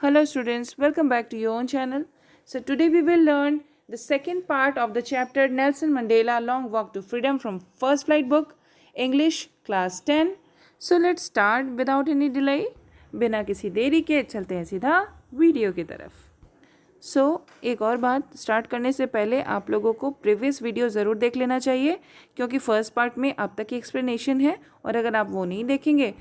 Hello students, welcome back to your own channel. So today we will learn the second part of the chapter Nelson Mandela Long Walk to Freedom from First Flight book, English class 10. So let's start without any delay. बिना किसी देरी के चलते हैं सीधा video की तरफ. एक और बात, स्टार्ट करने से पहले आप लोगों को प्रीवियस वीडियो ज़रूर देख लेना चाहिए क्योंकि फर्स्ट पार्ट में अब तक की एक्सप्लेनेशन है और अगर आप वो नहीं देखेंगे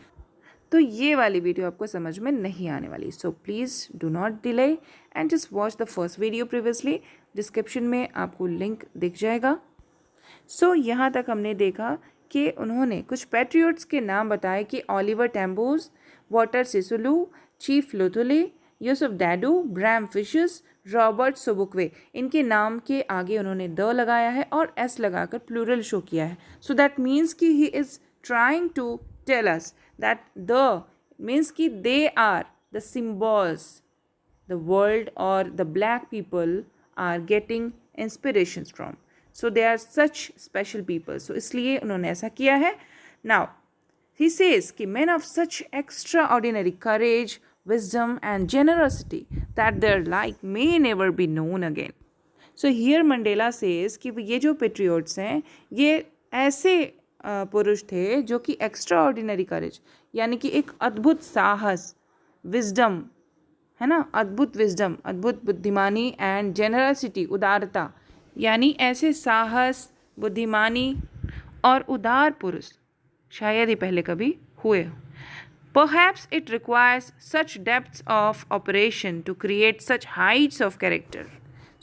तो ये वाली वीडियो आपको समझ में नहीं आने वाली. So please do not delay and just watch the first video previously. Description में आपको लिंक दिख जाएगा. यहाँ तक हमने देखा कि उन्होंने कुछ पैट्रियट्स के नाम बताए कि Oliver Tambos, Walter Sisulu, Chief Luthuli, Yusuf Dadoo, Bram Fischers, Robert Sobukwe. इनके नाम के आगे उन्होंने द लगाया है और एस लगाकर प्लूरल शो किया है. सो दैट मीन्स कि he is trying to tell us that the means कि they are the symbols the world or the black people are getting inspirations from. So they are such special people. So इसलिए उन्होंने ऐसा किया है. Now he says कि men of such extraordinary courage, wisdom and generosity that their like may never be known again. So here Mandela says कि ये जो patriots हैं ये ऐसे पुरुष थे जो कि एक्स्ट्रा ऑर्डिनरी करेज यानी कि एक अद्भुत साहस, विजडम है ना, अद्भुत विजडम, अद्भुत बुद्धिमानी एंड जेनरसिटी, उदारता, यानी ऐसे साहस, बुद्धिमानी और उदार पुरुष शायद ही पहले कभी हुए. Perhaps it requires such depths of operation to create such heights of character.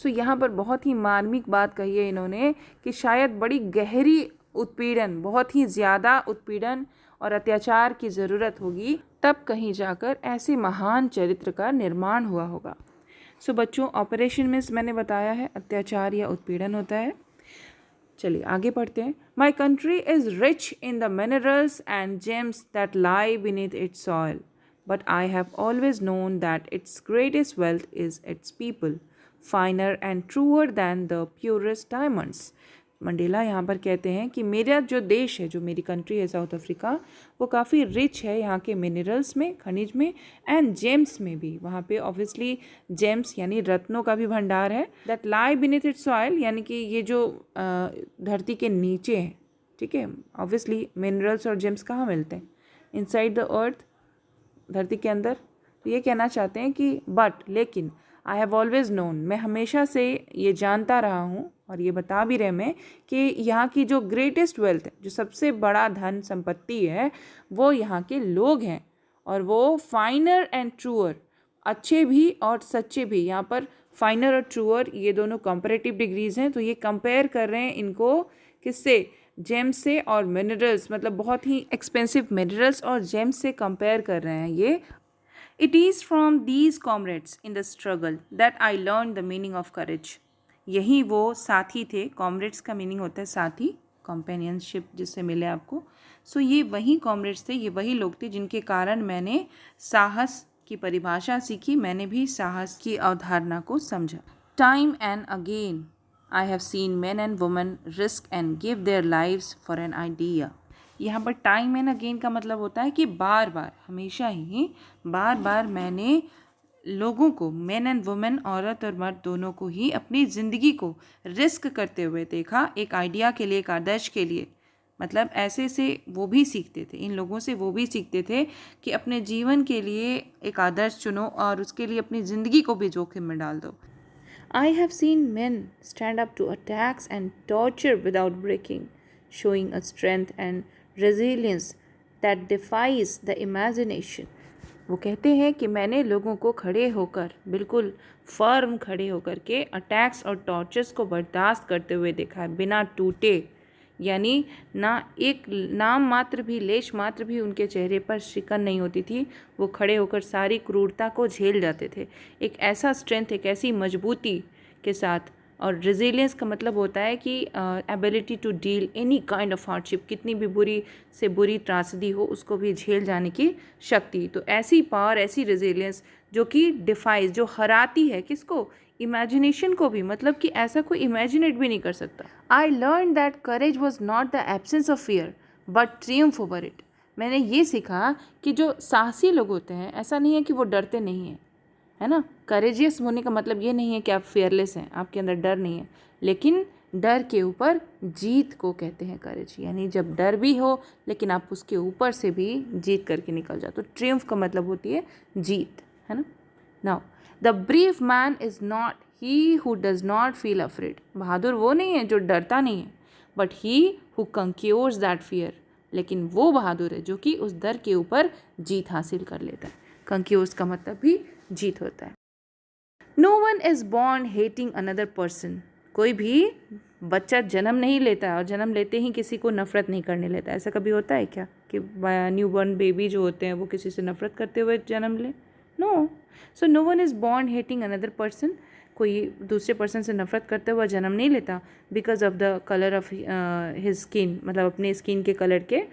यहाँ पर बहुत ही मार्मिक बात कही है इन्होंने कि शायद बड़ी गहरी उत्पीड़न, बहुत ही ज़्यादा उत्पीड़न और अत्याचार की ज़रूरत होगी तब कहीं जाकर ऐसे महान चरित्र का निर्माण हुआ होगा. बच्चों, ऑपरेशन मीन्स मैंने बताया है अत्याचार या उत्पीड़न होता है. चलिए आगे पढ़ते हैं. My country is rich in the minerals and gems that lie beneath its soil but I have always known that its greatest wealth is its people, finer and truer than the purest diamonds. Mandela यहाँ पर कहते हैं कि मेरा जो देश है, जो मेरी कंट्री है साउथ अफ्रीका, वो काफ़ी रिच है यहाँ के मिनरल्स में, खनिज में, एंड जेम्स में भी. वहाँ पे ऑब्वियसली जेम्स यानी रत्नों का भी भंडार है. That lie beneath its soil यानी कि ये जो धरती के नीचे है, ठीक है. ऑब्वियसली मिनरल्स और जेम्स कहाँ मिलते हैं? इनसाइड द अर्थ, धरती के अंदर. तो ये कहना चाहते हैं कि बट लेकिन आई हैव ऑलवेज नोन, मैं हमेशा से ये जानता रहा हूँ और ये बता भी रहे मैं कि यहाँ की जो ग्रेटेस्ट वेल्थ है, जो सबसे बड़ा धन संपत्ति है, वो यहाँ के लोग हैं. और वो फाइनर एंड ट्रूअर, अच्छे भी और सच्चे भी. यहाँ पर फाइनर और ट्रूअर ये दोनों कंपैरेटिव डिग्रीज हैं. तो ये कंपेयर कर रहे हैं इनको किससे? जेम्स से और मिनरल्स, मतलब बहुत ही एक्सपेंसिव मिनरल्स और जेम्स से कंपेयर कर रहे हैं ये. It is from these comrades in the struggle that I learned the meaning of courage. यही वो साथी थे. कॉमरेड्स का मीनिंग होता है साथी, कंपेनियनशिप जिससे मिले आपको. ये वही कॉमरेड्स थे, ये वही लोग थे जिनके कारण मैंने साहस की परिभाषा सीखी, मैंने भी साहस की अवधारणा को समझा. Time and again I have scene men and women risk and give their lives for an idea. यहाँ पर टाइम एंड अगेन का मतलब होता है कि बार बार, हमेशा ही बार बार मैंने लोगों को, मेन एंड वुमेन, औरत और मर्द दोनों को ही अपनी ज़िंदगी को रिस्क करते हुए देखा एक आइडिया के लिए, एक आदर्श के लिए. मतलब ऐसे से वो भी सीखते थे, इन लोगों से वो भी सीखते थे कि अपने जीवन के लिए एक आदर्श चुनो और उसके लिए अपनी ज़िंदगी को भी जोखिम में डाल दो. I have seen men stand up to attacks and torture without breaking, showing a strength and resilience that defies the imagination. वो कहते हैं कि मैंने लोगों को खड़े होकर, बिल्कुल फर्म खड़े होकर के अटैक्स और टॉर्चर्स को बर्दाश्त करते हुए देखा है, बिना टूटे. यानी ना एक नाम मात्र भी, लेश मात्र भी उनके चेहरे पर शिकन नहीं होती थी. वो खड़े होकर सारी क्रूरता को झेल जाते थे एक ऐसा स्ट्रेंथ, एक ऐसी मजबूती के साथ. और रेजिलियंस का मतलब होता है कि ability to deal any kind of hardship, कितनी भी बुरी से बुरी त्रासदी हो उसको भी झेल जाने की शक्ति. तो ऐसी पावर, ऐसी रेजिलियंस जो कि डिफाइज, जो हराती है किसको? इमेजिनेशन को भी. मतलब कि ऐसा कोई इमेजिनेट भी नहीं कर सकता. I learn that courage was not the absence of fear but Triumph over it. मैंने ये सीखा कि जो साहसी लोग होते हैं, ऐसा नहीं है कि वो डरते नहीं हैं, है ना। करेजियस होने का मतलब ये नहीं है कि आप फेयरलेस हैं, आपके अंदर डर नहीं है, लेकिन डर के ऊपर जीत को कहते हैं करेज। यानी जब डर भी हो लेकिन आप उसके ऊपर से भी जीत करके निकल जाओ, तो ट्रियम्फ का मतलब होती है जीत, है ना। Now the brave man is not he who does not feel afraid. बहादुर वो नहीं है जो डरता नहीं है, but he who conquers that fear. लेकिन वो बहादुर है जो कि उस डर के ऊपर जीत हासिल कर लेता है। कंक्योर्स का मतलब भी जीत होता है। No one is born hating another person. कोई भी बच्चा जन्म नहीं लेता है और जन्म लेते ही किसी को नफरत नहीं करने लेता। ऐसा कभी होता है क्या कि न्यू बॉर्न बेबी जो होते हैं वो किसी से नफरत करते हुए जन्म ले? No. So no one is born hating another person. कोई दूसरे पर्सन से नफरत करते हुआ जन्म नहीं लेता because of the colour of his skin, मतलब अपने स्किन के कलर के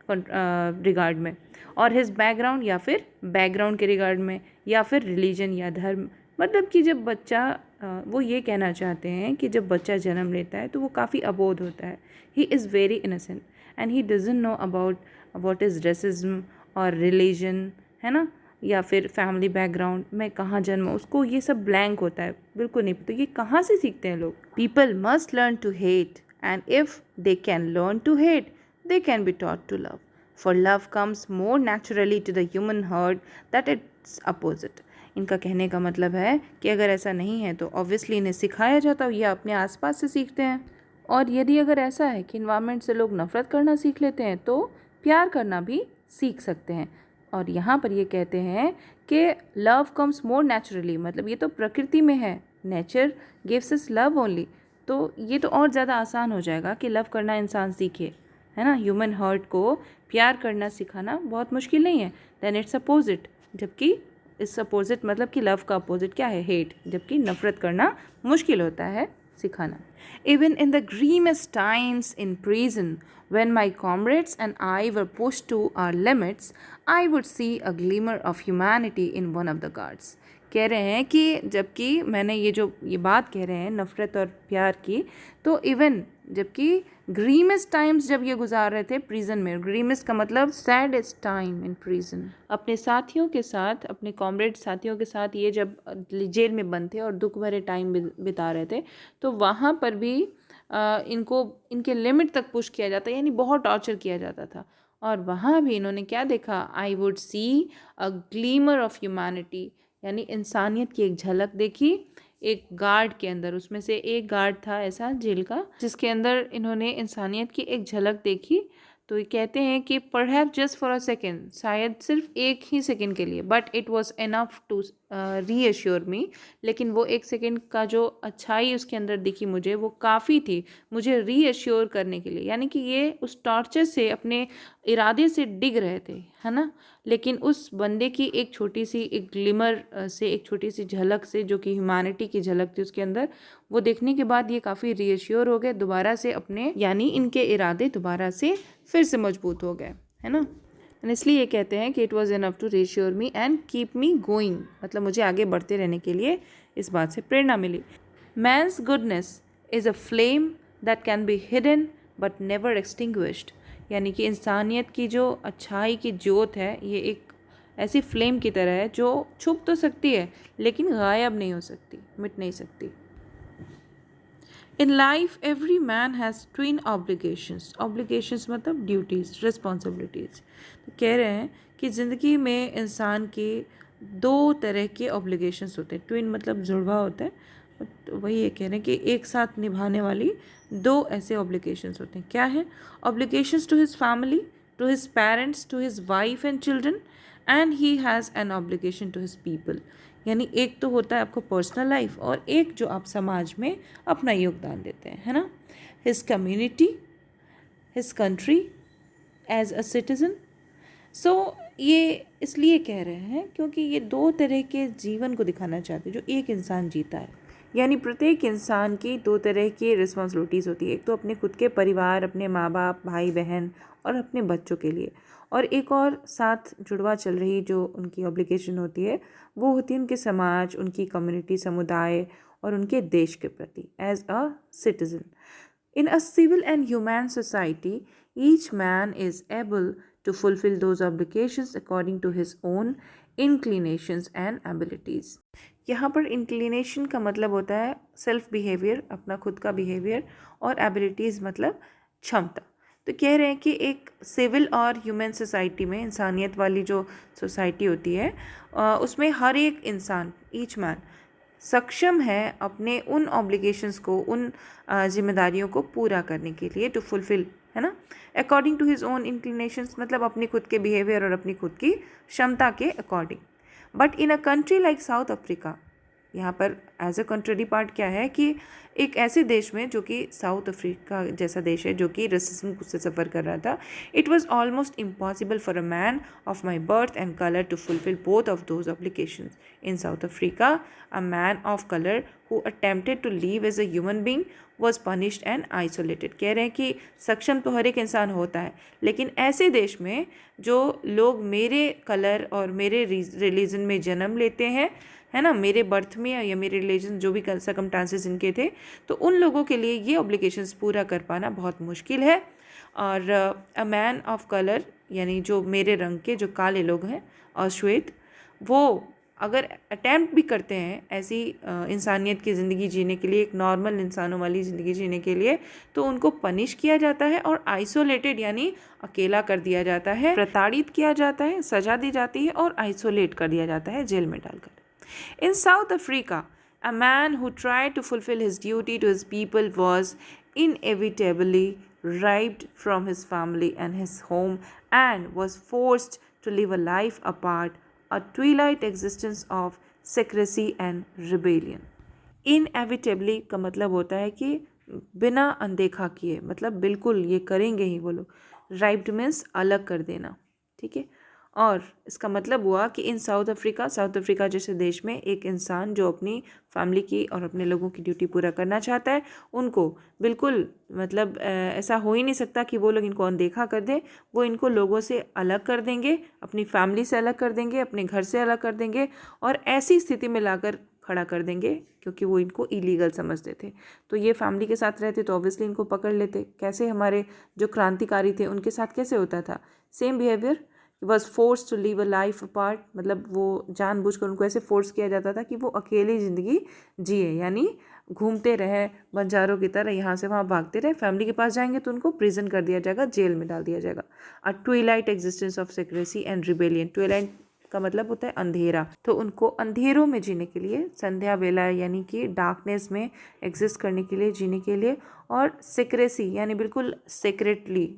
रिगार्ड में, और हिज बैकग्राउंड या फिर बैकग्राउंड के रिगार्ड में, या फिर रिलीजन या धर्म। मतलब कि जब बच्चा वो ये कहना चाहते हैं कि जब बच्चा जन्म लेता है तो वो काफ़ी अबोध होता है। He is very innocent and he doesn't know about what is racism और रिलीजन, है ना, या फिर फैमिली बैकग्राउंड, मैं कहाँ जन्म, उसको ये सब ब्लैंक होता है, बिल्कुल नहीं। तो ये कहाँ से सीखते हैं लोग? People must learn to hate and if they can learn to hate they can be taught to love, for love comes more naturally to the human heart that its opposite. इनका कहने का मतलब है कि अगर ऐसा नहीं है तो ऑब्वियसली इन्हें सिखाया जाता है, ये अपने आसपास से सीखते हैं। और यदि अगर ऐसा है कि इन्वायरमेंट से लोग नफ़रत करना सीख लेते हैं तो प्यार करना भी सीख सकते हैं। और यहाँ पर ये कहते हैं कि लव कम्स मोर नेचुरली, मतलब ये तो प्रकृति में है, nature gives us love only. तो ये तो और ज़्यादा आसान हो जाएगा कि लव करना इंसान सीखे, है ना। ह्यूमन हार्ट को प्यार करना सिखाना बहुत मुश्किल नहीं है। देन इट्स अपोजिट, जबकि इस अपोजिट मतलब कि लव का अपोजिट क्या है? हेट, जबकि नफरत करना मुश्किल होता है सिखाना। Even in the grimmest times in prison when my comrades and I were pushed to our limits, I would see a glimmer of humanity in one of the guards. कह रहे हैं कि जबकि मैंने ये बात कह रहे हैं नफ़रत और प्यार की, तो इवन जबकि ग्रीमेस्ट टाइम्स जब ये गुजार रहे थे प्रिजन में, ग्रीमेस्ट का मतलब सैडेस्ट टाइम इन प्रिजन, अपने साथियों के साथ, अपने कॉमरेड साथियों के साथ ये जब जेल में बंद थे और दुख भरे टाइम बिता रहे थे, तो वहाँ पर भी इनको इनके लिमिट तक पुश किया जाता, यानी बहुत टॉर्चर किया जाता था। और वहाँ भी इन्होंने क्या देखा? I would see a glimmer of humanity, यानी इंसानियत की एक झलक देखी एक गार्ड के अंदर। उसमें से एक गार्ड था ऐसा जेल का जिसके अंदर इन्होंने इंसानियत की एक झलक देखी। तो ये कहते हैं कि perhaps just for a second, शायद सिर्फ एक ही सेकेंड के लिए, but it was enough to reassure me, लेकिन वो एक सेकेंड का जो अच्छाई उसके अंदर दिखी मुझे, वो काफ़ी थी मुझे रीअश्योर करने के लिए। यानी कि ये उस टॉर्चर से अपने इरादे से डिग रहे थे, है ना, लेकिन उस बंदे की एक छोटी सी एक ग्लिमर से, एक छोटी सी झलक से, जो कि ह्यूमैनिटी की झलक थी उसके अंदर, वो देखने के बाद ये काफ़ी रीअश्योर हो गए दोबारा से अपने, यानी इनके इरादे दोबारा से फिर से मजबूत हो गए, है ना। इसलिए ये कहते हैं कि it was enough to reassure me and keep me going, मतलब मुझे आगे बढ़ते रहने के लिए इस बात से प्रेरणा मिली। Man's goodness is a flame that can be hidden but never extinguished, यानी कि इंसानियत की जो अच्छाई की ज्योत है ये एक ऐसी फ्लेम की तरह है जो छुप तो सकती है लेकिन गायब नहीं हो सकती, मिट नहीं सकती। In life every man has twin obligations, obligations मतलब ड्यूटीज़, रिस्पॉन्सिबिलिटीज़। तो कह रहे हैं कि ज़िंदगी में इंसान के दो तरह के ऑब्लिगेशंस होते हैं। ट्विन मतलब जुड़वा होता है, तो वही ये कह रहे हैं कि एक साथ निभाने वाली दो ऐसे ऑब्लिगेशंस होते हैं। क्या है? Obligations to his family, to his parents, to his wife and children, and he has an obligation to his people. यानी एक तो होता है आपको पर्सनल लाइफ और एक जो आप समाज में अपना योगदान देते हैं, है ना। His community, his country, as a citizen. So ये इसलिए कह रहे हैं क्योंकि ये दो तरह के जीवन को दिखाना चाहते हैं जो एक इंसान जीता है। यानी प्रत्येक इंसान की दो तरह की रिस्पॉन्सिबिलिटीज़ होती है, एक तो अपने खुद के परिवार, अपने माँ बाप, भाई बहन और अपने बच्चों के लिए, और एक और साथ जुड़वा चल रही जो उनकी ऑब्लिगेशन होती है वो होती है उनके समाज, उनकी कम्युनिटी, समुदाय और उनके देश के प्रति as a citizen. In a civil and humane society, each man is able to fulfill those obligations according to his own inclinations and abilities. यहाँ पर inclination का मतलब होता है सेल्फ बिहेवियर, अपना खुद का बिहेवियर, और abilities मतलब क्षमता। तो कह रहे हैं कि एक सिविल और ह्यूमन सोसाइटी में, इंसानियत वाली जो सोसाइटी होती है उसमें हर एक इंसान, ईच मैन, सक्षम है अपने उन ऑब्लिगेशंस को, उन जिम्मेदारियों को पूरा करने के लिए, टू फुलफिल, है ना, according to his own inclinations, मतलब अपनी खुद के बिहेवियर और अपनी खुद की क्षमता के according. But in a country like south Africa, यहाँ पर एज अ कंट्री पार्ट क्या है कि एक ऐसे देश में जो कि साउथ अफ्रीका जैसा देश है जो कि रेसिज्म से सफ़र कर रहा था, it was almost impossible for a man of my birth and colour to fulfil both of those obligations. In South Africa a man of colour who attempted to live as a human being was punished and isolated. कह रहे हैं कि सक्षम तो हर एक इंसान होता है, लेकिन ऐसे देश में जो लोग मेरे कलर और मेरे रिलीजन में जन्म लेते हैं, है ना, मेरे बर्थ में या मेरे रिलीजन जो भी सर्कमस्टांसेस इनके थे, तो उन लोगों के लिए ये ऑब्लिगेशंस पूरा कर पाना बहुत मुश्किल है। और अ मैन ऑफ कलर यानी जो मेरे रंग के, जो काले लोग हैं और श्वेत, वो अगर अटैम्प्ट भी करते हैं ऐसी इंसानियत की ज़िंदगी जीने के लिए, एक नॉर्मल इंसानों वाली ज़िंदगी जीने के लिए, तो उनको पनिश किया जाता है और आइसोलेटेड यानी अकेला कर दिया जाता है, प्रताड़ित किया जाता है, सजा दी जाती है और आइसोलेट कर दिया जाता है, जेल में डालकर। In South Africa, a man who tried to fulfill his duty to his people was inevitably ripped from his family and his home and was forced to live a life apart, a twilight existence of secrecy and rebellion. Inevitably का मतलब होता है कि बिना अनदेखा किए, मतलब बिल्कुल ये करेंगे ही वो लोग। राइप्ड मीन्स अलग कर देना, ठीक है। और इसका मतलब हुआ कि इन साउथ अफ्रीका जैसे देश में एक इंसान जो अपनी फैमिली की और अपने लोगों की ड्यूटी पूरा करना चाहता है, उनको बिल्कुल मतलब ऐसा हो ही नहीं सकता कि वो लोग इनको अनदेखा कर दें। वो इनको लोगों से अलग कर देंगे, अपनी फैमिली से अलग कर देंगे, अपने घर से अलग कर देंगे और ऐसी स्थिति में लाकर खड़ा कर देंगे, क्योंकि वो इनको इलीगल समझते थे। तो ये फैमिली के साथ रहते तो ऑब्वियसली इनको पकड़ लेते। कैसे हमारे जो क्रांतिकारी थे उनके साथ कैसे होता था, same behaviour. Was force to leave a life apart, मतलब वो जानबूझकर उनको ऐसे फोर्स किया जाता था कि वो अकेली ज़िंदगी जिए, यानी घूमते रहे बंजारों की तरह, यहाँ से वहाँ भागते रहे। फैमिली के पास जाएंगे तो उनको प्रिजन कर दिया जाएगा, जेल में डाल दिया जाएगा। A twilight existence of secrecy and rebellion, twilight का मतलब होता है अंधेरा, तो उनको अंधेरों में जीने के लिए, संध्या वेला यानी कि डार्कनेस में एग्जिस्ट करने के लिए, जीने के लिए, और सेक्रेसी यानी बिल्कुल सेक्रेटली,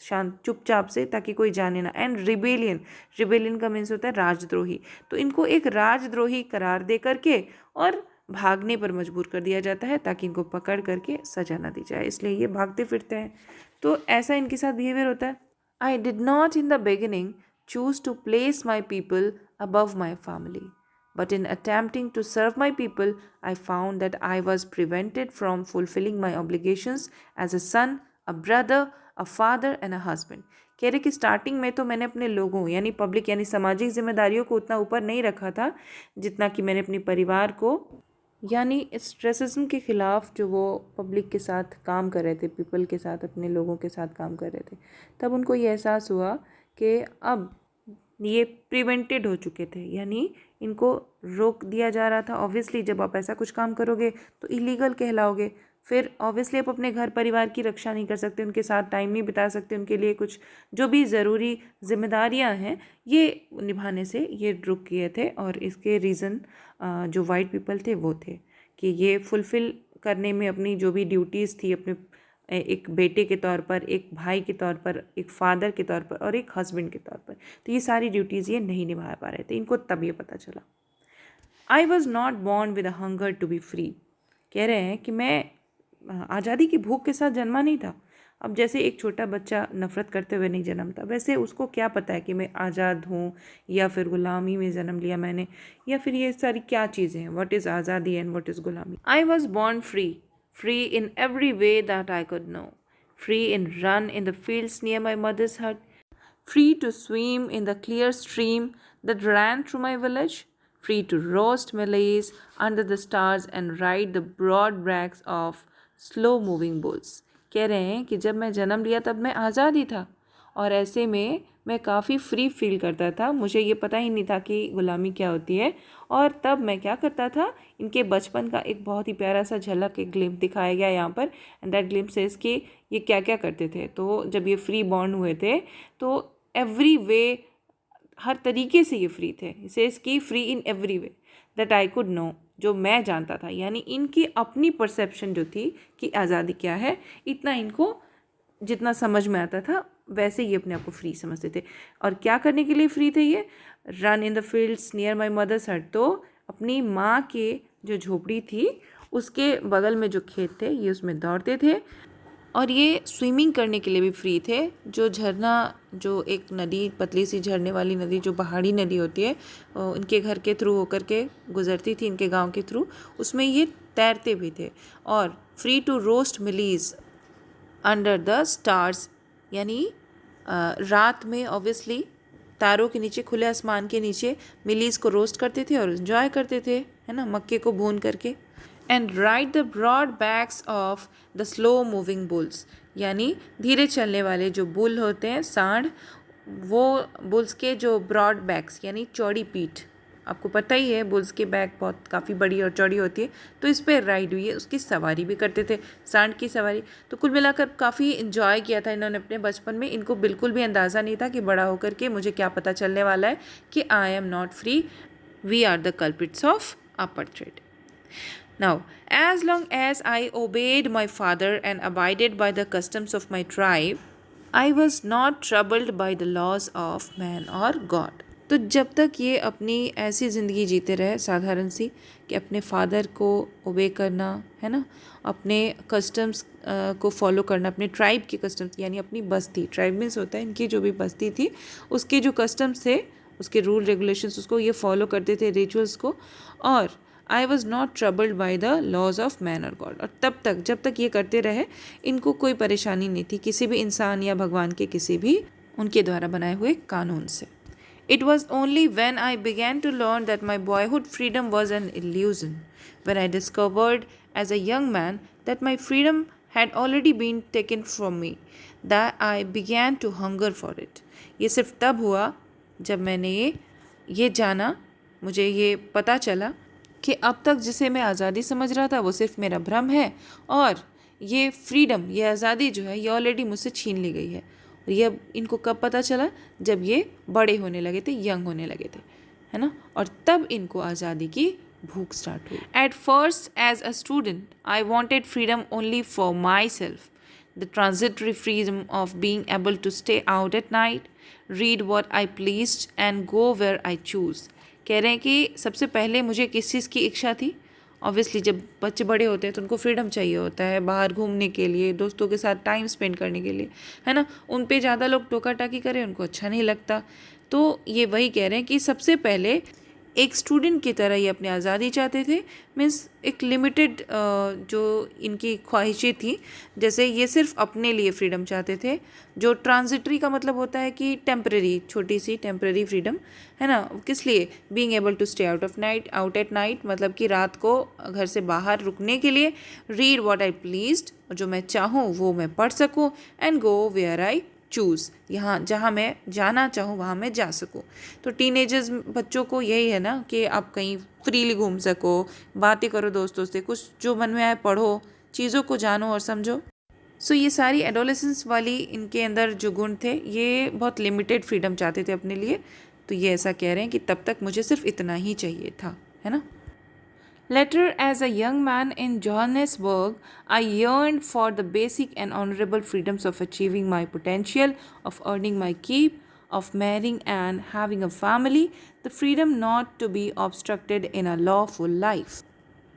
शांत चुपचाप से, ताकि कोई जाने ना। एंड रिबेलियन का मीन्स होता है राजद्रोही। तो इनको एक राजद्रोही करार दे करके और भागने पर मजबूर कर दिया जाता है ताकि इनको पकड़ करके सजा ना दी जाए, इसलिए ये भागते फिरते हैं। तो ऐसा इनके साथ बिहेवियर होता है। I did not in the beginning choose to place my people above my family. But in attempting to serve my people, I found that I was prevented from fulfilling my obligations as a son, a brother, a father and a husband. कह रहे कि starting में तो मैंने अपने लोगों यानी public यानी सामाजिक जिम्मेदारियों को उतना ऊपर नहीं रखा था जितना कि मैंने अपने परिवार को, यानी इस रेसिज्म के ख़िलाफ़ जो वो पब्लिक के साथ काम कर रहे थे, पीपल के साथ, अपने लोगों के साथ काम कर रहे थे, तब उनको ये एहसास हुआ कि अब ये प्रिवेंटेड हो चुके थे, यानी इनको रोक दिया जा रहा था। ऑब्वियसली जब आप ऐसा कुछ काम करोगे तो इलीगल कहलाओगे, फिर ऑब्वियसली आप अपने घर परिवार की रक्षा नहीं कर सकते, उनके साथ टाइम नहीं बिता सकते, उनके लिए कुछ जो भी ज़रूरी जिम्मेदारियां हैं ये निभाने से ये रुक गए थे। और इसके रीज़न जो वाइट पीपल थे वो थे कि ये फुलफ़िल करने में अपनी जो भी ड्यूटीज़ थी, अपने एक बेटे के तौर पर, एक भाई के तौर पर, एक फादर के तौर पर और एक हस्बैंड के तौर पर, तो ये सारी ड्यूटीज़ ये नहीं निभा पा रहे थे। इनको तब ये पता चला। I was not born with a hunger to be free. कह रहे हैं कि मैं आज़ादी की भूख के साथ जन्मा नहीं था। अब जैसे एक छोटा बच्चा नफ़रत करते हुए नहीं जन्मता, वैसे उसको क्या पता है कि मैं आज़ाद हूँ या फिर गुलामी में जन्म लिया मैंने, या फिर ये सारी क्या चीज़ें हैं, व्हाट इज़ आज़ादी एंड व्हाट इज़ गुलामी। I was born free, free in every way that I could know, free in run in the fields near my mother's hut, free to swim in the clear stream that ran through my village, free to roast maize under the stars and ride the broad backs of slow moving bulls. कह रहे हैं कि जब मैं जन्म लिया तब मैं आज़ाद ही था और ऐसे में मैं काफ़ी फ्री फील करता था। मुझे ये पता ही नहीं था कि गुलामी क्या होती है। और तब मैं क्या करता था, इनके बचपन का एक बहुत ही प्यारा सा झलक, एक ग्लिम्प दिखाया गया यहाँ पर। एंड दैट ग्लिम्प सेज कि ये क्या क्या करते थे। तो जब ये फ्री बॉर्न हुए थे तो एवरी वे, हर तरीके से ये फ्री थे। सेज कि free in every way that I could know, जो मैं जानता था। यानी इनकी अपनी परसेप्शन जो थी कि आज़ादी क्या है, इतना इनको जितना समझ में आता था वैसे ये अपने आप को फ्री समझते थे। और क्या करने के लिए फ्री थे ये? Run in the fields near my mother's hut. तो अपनी माँ के जो झोपड़ी थी उसके बगल में जो खेत थे ये उसमें दौड़ते थे। और ये स्विमिंग करने के लिए भी फ्री थे। जो झरना, जो एक नदी, पतली सी झरने वाली नदी, जो पहाड़ी नदी होती है, इनके घर के थ्रू होकर के गुजरती थी, इनके गांव के थ्रू, उसमें ये तैरते भी थे। और free to roast mealies under the stars, यानी रात में ऑब्वियसली तारों के नीचे, खुले आसमान के नीचे मिलीज को रोस्ट करते थे और एंजॉय करते थे, है ना, मक्के को भून करके। And ride the broad backs of the slow moving bulls, यानी धीरे चलने वाले जो बुल होते हैं, सांड, वो बुल्स के जो ब्रॉड बैक्स यानी चौड़ी पीठ, आपको पता ही है बुल्स की बैक बहुत काफ़ी बड़ी और चौड़ी होती है, तो इस पर राइड हुई है, उसकी सवारी भी करते थे, सांड की सवारी। तो कुल मिलाकर काफ़ी इन्जॉय किया था इन्होंने अपने बचपन में। इनको बिल्कुल भी अंदाज़ा नहीं था कि बड़ा होकर के मुझे क्या पता चलने वाला है कि I am not free, we are the culprits of apartheid. Now, as long as I obeyed my father and abided by the customs of my tribe, I was not troubled by the laws of man or God. तो जब तक ये अपनी ऐसी ज़िंदगी जीते रहे साधारण सी, कि अपने फादर को ओबे करना, है ना, अपने कस्टम्स को फॉलो करना, अपने ट्राइब के कस्टम्स, यानी अपनी बस्ती, ट्राइब मीन्स होता है इनकी जो भी बस्ती थी उसके जो कस्टम्स थे, उसके रूल रेगुलेशंस, उसको ये फॉलो करते थे, रिचुअल्स को। और I was not troubled by the laws of man और गॉड। और तब तक, जब तक ये करते रहे, इनको कोई परेशानी नहीं थी किसी भी इंसान या भगवान के किसी भी उनके द्वारा बनाए हुए कानून से। It was only when I began to learn that my boyhood freedom was an illusion, when I discovered as a young man that my freedom had already been taken from me, that I began to hunger for it. ये सिर्फ तब हुआ जब मैंने ये जाना, मुझे ये पता चला कि अब तक जिसे मैं आज़ादी समझ रहा था वो सिर्फ मेरा भ्रम है, और ये फ्रीडम, ये आज़ादी जो है ये ऑलरेडी मुझसे छीन ली गई है। और ये इनको कब पता चला? जब ये बड़े होने लगे थे, यंग होने लगे थे, है ना, और तब इनको आज़ादी की भूख स्टार्ट हुई। At first as a student I wanted freedom only for myself, the transitory freedom of being able to stay out at night, read what I pleased and go where I choose. कह रहे हैं कि सबसे पहले मुझे किस चीज़ की इच्छा थी? ऑब्वियसली जब बच्चे बड़े होते हैं तो उनको फ्रीडम चाहिए होता है, बाहर घूमने के लिए, दोस्तों के साथ टाइम स्पेंड करने के लिए, है ना। उन पे ज़्यादा लोग टोका टाकी करें उनको अच्छा नहीं लगता। तो ये वही कह रहे हैं कि सबसे पहले एक स्टूडेंट की तरह ये अपनी आज़ादी चाहते थे। मीन्स एक लिमिटेड जो इनकी ख्वाहिशें थी, जैसे ये सिर्फ अपने लिए फ्रीडम चाहते थे, जो ट्रांजिटरी का मतलब होता है कि टेम्परेरी, छोटी सी टेम्परेरी फ्रीडम, है ना। किस लिए? Being able to stay out at night, मतलब कि रात को घर से बाहर रुकने के लिए। रीड व्हाट आई प्लीज्ड, जो मैं चाहूँ वो मैं पढ़ सकूँ। And go where I choose, यहाँ जहाँ मैं जाना चाहूँ वहाँ मैं जा सकूँ। तो टीनेजर्स बच्चों को यही है ना कि आप कहीं फ्रीली घूम सको, बातें करो दोस्तों से, कुछ जो मन में आए पढ़ो, चीज़ों को जानो और समझो। सो ये सारी एडोलेसेंस वाली इनके अंदर जो गुण थे, ये बहुत लिमिटेड फ्रीडम चाहते थे अपने लिए। तो ये ऐसा कह रहे हैं कि तब तक मुझे सिर्फ इतना ही चाहिए था, है ना। Later, as a young man in Johannesburg, I yearned for the basic and honorable freedoms of achieving my potential, of earning my keep, of marrying and having a family, the freedom not to be obstructed in a lawful life.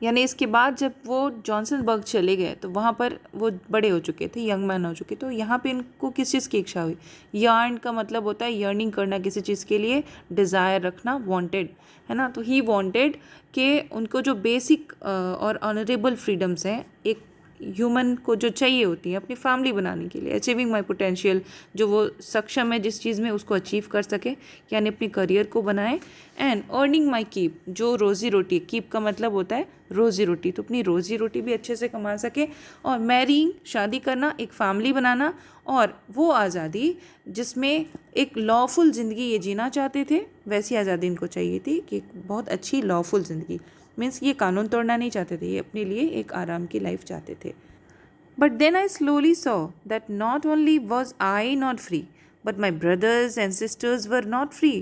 यानी इसके बाद जब वो जॉनसनबर्ग चले गए तो वहाँ पर वो बड़े हो चुके थे, यंग मैन हो चुके। तो यहाँ पे इनको किस चीज़ की इच्छा हुई? यर्न का मतलब होता है यर्निंग करना किसी चीज़ के लिए, डिज़ायर रखना, वांटेड, है ना। तो ही वांटेड कि उनको जो बेसिक और ऑनरेबल फ्रीडम्स हैं, एक ह्यूमन को जो चाहिए होती है अपनी फैमिली बनाने के लिए, अचीविंग माई पोटेंशियल, जो वो सक्षम है जिस चीज़ में उसको अचीव कर सके, यानी अपने करियर को बनाए, एंड अर्निंग माई कीप, जो रोज़ी रोटी, कीप का मतलब होता है रोज़ी रोटी, तो अपनी रोज़ी रोटी भी अच्छे से कमा सके, और मैरिंग, शादी करना, एक फैमिली बनाना, और वो आज़ादी जिसमें एक लॉफुल ज़िंदगी ये जीना चाहते थे, वैसी आज़ादी इनको चाहिए थी कि एक बहुत अच्छी लॉफुल ज़िंदगी, मीन्स ये कानून तोड़ना नहीं चाहते थे, ये अपने लिए एक आराम की लाइफ चाहते थे. But then I slowly saw that not only was I not free but my brothers and sisters were not free.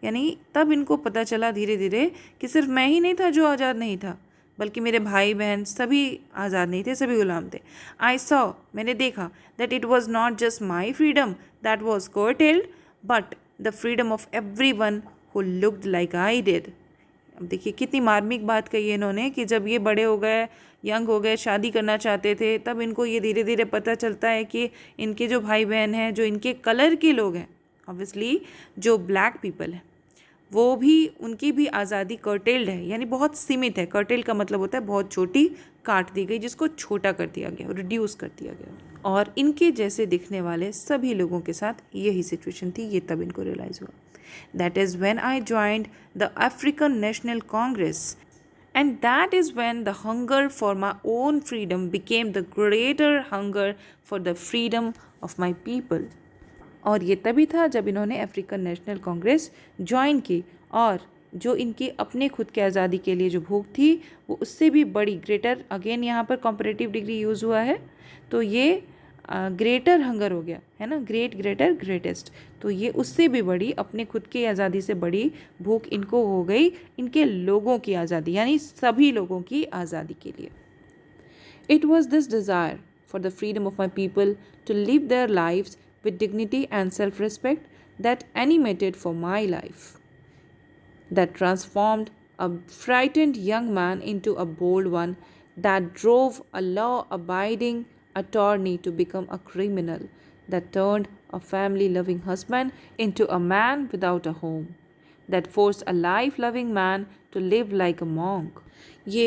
यानी तब इनको पता चला धीरे धीरे कि सिर्फ मैं ही नहीं था जो आज़ाद नहीं था, बल्कि मेरे भाई बहन सभी आज़ाद नहीं थे, सभी गुलाम थे. आई सॉ, मैंने देखा, that it was not just my freedom that was curtailed, but the freedom of every one who looked like I did. अब देखिए कितनी मार्मिक बात कही है इन्होंने कि जब ये बड़े हो गए, यंग हो गए, शादी करना चाहते थे, तब इनको ये धीरे धीरे पता चलता है कि इनके जो भाई बहन हैं, जो इनके कलर के लोग हैं, ऑब्वियसली जो ब्लैक पीपल हैं, वो भी, उनकी भी आज़ादी कर्टेल्ड है, यानी बहुत सीमित है. कर्टेल का मतलब होता है बहुत छोटी, काट दी गई, जिसको छोटा कर दिया गया, रिड्यूस कर दिया गया. और इनके जैसे दिखने वाले सभी लोगों के साथ यही सिचुएशन थी. ये तब इनको रियलाइज़ हुआ. That is when I joined the African National Congress, and that is when the hunger for my own freedom became the greater hunger for the freedom of my people. और ये तभी था जब इन्होंने अफ्रीकन नेशनल कांग्रेस ज्वाइन की, और जो इनकी अपने खुद के आज़ादी के लिए जो भूख थी वो उससे भी बड़ी, ग्रेटर, अगेन यहाँ पर कॉम्परेटिव डिग्री यूज़ हुआ है, तो ये ग्रेटर हंगर हो गया है ना, ग्रेट, ग्रेटर, ग्रेटेस्ट, तो ये उससे भी बड़ी, अपने खुद की आज़ादी से बड़ी भूख इनको हो गई इनके लोगों की आज़ादी, यानी सभी लोगों की आज़ादी के लिए. It was this desire for the freedom of my people to live their lives with dignity and self-respect that animated for my life, that transformed a frightened young man into a bold one, that drove a law-abiding attorney to become a criminal, that turned a family-loving husband into a man without a home, that forced a life-loving man to live like a monk. ये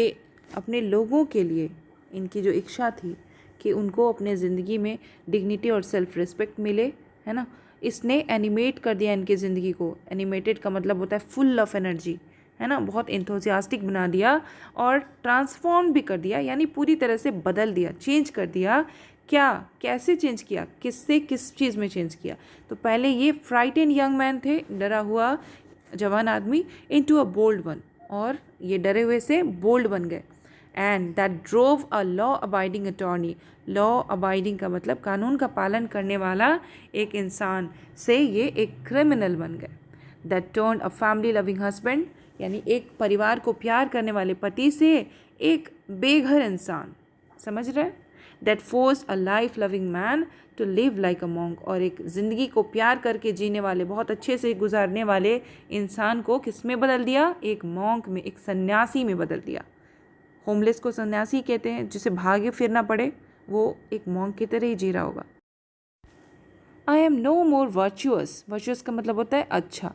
अपने लोगों के लिए इनकी जो इच्छा थी कि उनको अपने ज़िंदगी में डिग्निटी और सेल्फ रिस्पेक्ट मिले, है ना, इसने एनिमेट कर दिया इनकी ज़िंदगी को. एनिमेटेड का मतलब होता है फुल ऑफ एनर्जी, है ना, बहुत इंथुसियास्टिक बना दिया, और ट्रांसफॉर्म भी कर दिया, यानी पूरी तरह से बदल दिया, चेंज कर दिया. क्या, कैसे चेंज किया, किससे किस चीज़ में चेंज किया? तो पहले ये फ्राइटेंड यंग मैन थे, डरा हुआ जवान आदमी, इनटू अ बोल्ड वन, और ये डरे हुए से बोल्ड बन गए. And that drove a law abiding attorney, law abiding का मतलब कानून का पालन करने वाला एक इंसान से ये एक क्रिमिनल बन गए. That turn a family loving husband, यानी एक परिवार को प्यार करने वाले पति से एक बेघर इंसान, समझ रहे? That force a life loving man to live like a monk, और एक ज़िंदगी को प्यार करके जीने वाले, बहुत अच्छे से गुजारने वाले इंसान को किस में बदल दिया? एक मॉन्क में, एक सन्यासी में बदल दिया. होमलेस को सन्यासी कहते हैं, जिसे भागे फिरना पड़े, वो एक मॉन्क की तरह ही जी रहा होगा. I am no more virtuous, virtuous का मतलब होता है अच्छा,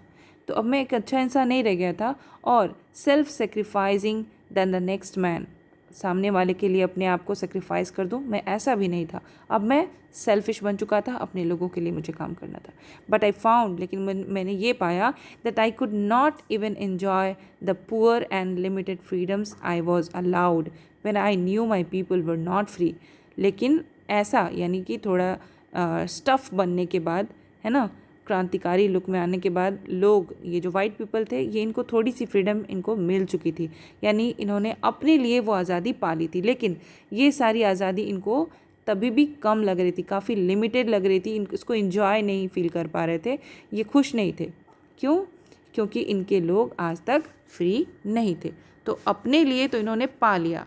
तो अब मैं एक अच्छा इंसान नहीं रह गया था. और self sacrificing than the next man, सामने वाले के लिए अपने आप को सेक्रीफाइस कर दूं, मैं ऐसा भी नहीं था. अब मैं सेल्फिश बन चुका था, अपने लोगों के लिए मुझे काम करना था. बट आई फाउंड, लेकिन मैंने ये पाया, that I could not even enjoy the poor and limited freedoms I was allowed when I knew my people were not free. लेकिन ऐसा, यानी कि थोड़ा स्टफ़ बनने के बाद, है ना, क्रांतिकारी लुक में आने के बाद, लोग, ये जो वाइट पीपल थे, ये इनको थोड़ी सी फ्रीडम इनको मिल चुकी थी, यानी इन्होंने अपने लिए वो आज़ादी पा ली थी. लेकिन ये सारी आज़ादी इनको तभी भी कम लग रही थी, काफ़ी लिमिटेड लग रही थी, इसको इन्जॉय नहीं फील कर पा रहे थे, ये खुश नहीं थे. क्यों? क्योंकि इनके लोग आज तक फ्री नहीं थे. तो अपने लिए तो इन्होंने पा लिया,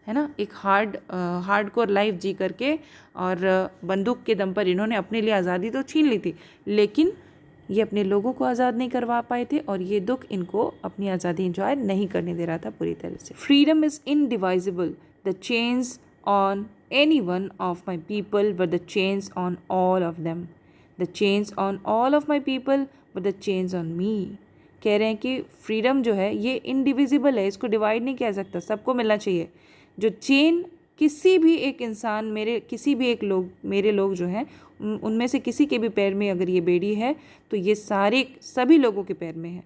है ना, एक हार्डकोर लाइफ जी करके, और बंदूक के दम पर इन्होंने अपने लिए आज़ादी तो छीन ली थी, लेकिन ये अपने लोगों को आज़ाद नहीं करवा पाए थे, और ये दुख इनको अपनी आज़ादी इंजॉय नहीं करने दे रहा था पूरी तरह से. Freedom is indivisible, the chains on any one of my people were the chains on all of them, the chains on all of my people were the chains on me. कह रहे हैं कि फ्रीडम जो है ये indivisible है, इसको divide नहीं किया जा सकता, सबको मिलना चाहिए. जो चेन किसी भी एक इंसान मेरे लोग जो हैं उनमें से किसी के भी पैर में अगर ये बेड़ी है तो ये सभी लोगों के पैर में है।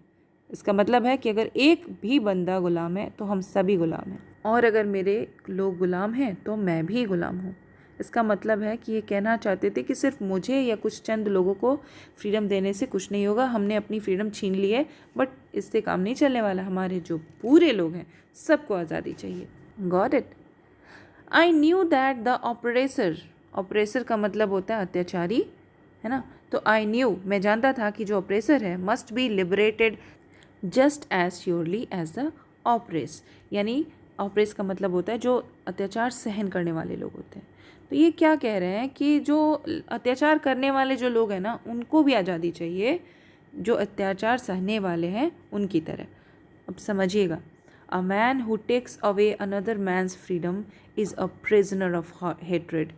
इसका मतलब है कि अगर एक भी बंदा गुलाम है तो हम सभी गुलाम हैं, और अगर मेरे लोग गुलाम हैं तो मैं भी गुलाम हूँ। इसका मतलब है कि ये कहना चाहते थे कि सिर्फ मुझे या कुछ चंद लोगों को फ्रीडम देने से कुछ नहीं होगा, हमने अपनी फ्रीडम छीन ली है, बट इससे काम नहीं चलने वाला। हमारे जो पूरे लोग हैं सबको आज़ादी चाहिए। Got it? I knew that the oppressor का मतलब होता है अत्याचारी, है ना। तो आई न्यू, मैं जानता था कि जो ऑपरेसर है must be liberated just as surely as the oppressed, यानी ऑपरेस का मतलब होता है जो अत्याचार सहन करने वाले लोग होते हैं। तो ये क्या कह रहे हैं कि जो अत्याचार करने वाले जो लोग हैं ना उनको भी आज़ादी चाहिए, जो अत्याचार सहने वाले हैं उनकी तरह। अब समझिएगा, a man who takes away another man's freedom is a prisoner of hatred.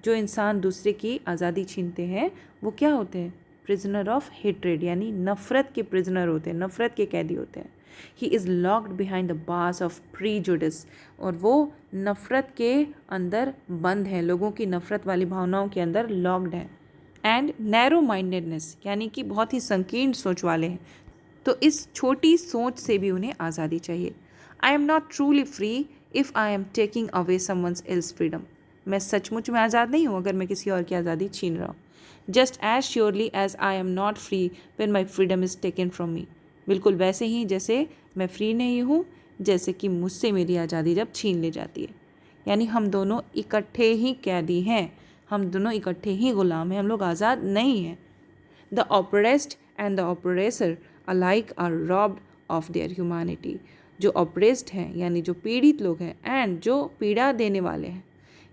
जो इंसान दूसरे की आज़ादी छीनते हैं वो क्या होते हैं? प्रिजनर ऑफ हेट्रेड, यानी नफ़रत के प्रिजनर होते हैं, नफ़रत के कैदी होते हैं। He is locked behind the bars of prejudice, और वो नफ़रत के अंदर बंद है, लोगों की नफ़रत वाली भावनाओं के अंदर लॉक्ड है। एंड नैरो माइंडेडनेस, यानी कि बहुत ही संकीर्ण सोच वाले हैं, तो इस छोटी सोच से भी उन्हें आज़ादी चाहिए। आई am not truly free if I am taking away someone's else freedom. मैं सचमुच में आज़ाद नहीं हूँ अगर मैं किसी और की आज़ादी छीन रहा हूँ। Just as surely as I am not free when my freedom is taken from me. बिल्कुल वैसे ही जैसे मैं फ्री नहीं हूँ जैसे कि मुझसे मेरी आज़ादी जब छीन ली जाती है। यानी हम दोनों इकट्ठे ही कैदी हैं, हम दोनों इकट्ठे ही गुलाम हैं, हम लोग आज़ाद नहीं हैं। The oppressed and the oppressor alike are robbed of their humanity. जो ऑपरेस्ड हैं यानी जो पीड़ित लोग हैं, एंड जो पीड़ा देने वाले हैं,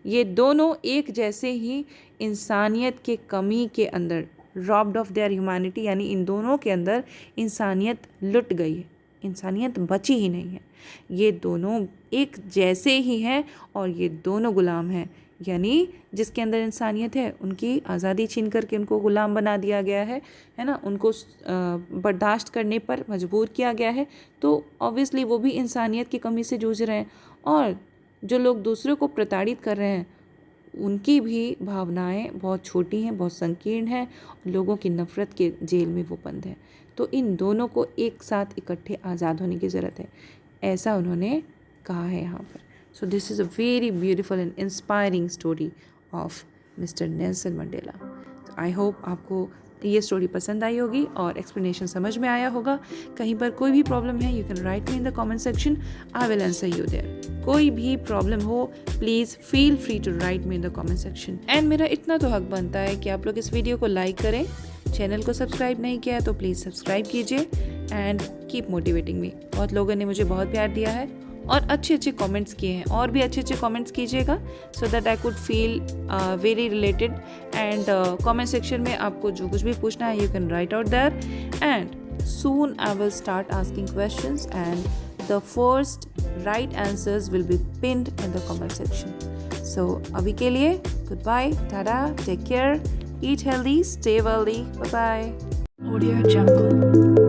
ये दोनों एक जैसे ही इंसानियत के कमी के अंदर, रॉब्ड ऑफ देयर ह्यूमैनिटी यानी इन दोनों के अंदर इंसानियत लुट गई है, इंसानियत बची ही नहीं है। ये दोनों एक जैसे ही हैं और ये दोनों गुलाम हैं, यानी जिसके अंदर इंसानियत है उनकी आज़ादी छीन करके उनको गुलाम बना दिया गया है ना, उनको बर्दाश्त करने पर मजबूर किया गया है। तो ऑब्वियसली वो भी इंसानियत की कमी से जूझ रहे हैं, और जो लोग दूसरों को प्रताड़ित कर रहे हैं उनकी भी भावनाएं बहुत छोटी हैं, बहुत संकीर्ण हैं, लोगों की नफ़रत के जेल में वो बंद है। तो इन दोनों को एक साथ इकट्ठे आज़ाद होने की ज़रूरत है, ऐसा उन्होंने कहा है यहाँ पर। So this is a very beautiful and inspiring story of mister Nelson Mandela. तो आई होप आपको ये स्टोरी पसंद आई होगी और एक्सप्लेनेशन समझ में आया होगा। कहीं पर कोई भी प्रॉब्लम है you can write me in the comment section, I will answer you there. कोई भी प्रॉब्लम हो please feel free to write me in the comment section. And मेरा इतना तो हक बनता है कि आप लोग इस वीडियो को लाइक करें, चैनल को सब्सक्राइब नहीं किया है तो प्लीज़ सब्सक्राइब कीजिए एंड कीप मोटिवेटिंग मी। बहुत लोगों ने मुझे बहुत प्यार दिया है और अच्छे अच्छे कमेंट्स किए हैं, और भी अच्छे अच्छे कमेंट्स कीजिएगा so that I could feel very related. And comment section में आपको जो कुछ भी पूछना है you can write out there, and soon I will start asking questions and the first right answers will be pinned in the comment section. So अभी के लिए good bye, tata, take care, eat healthy, stay wealthy, bye bye. Audio Jungle।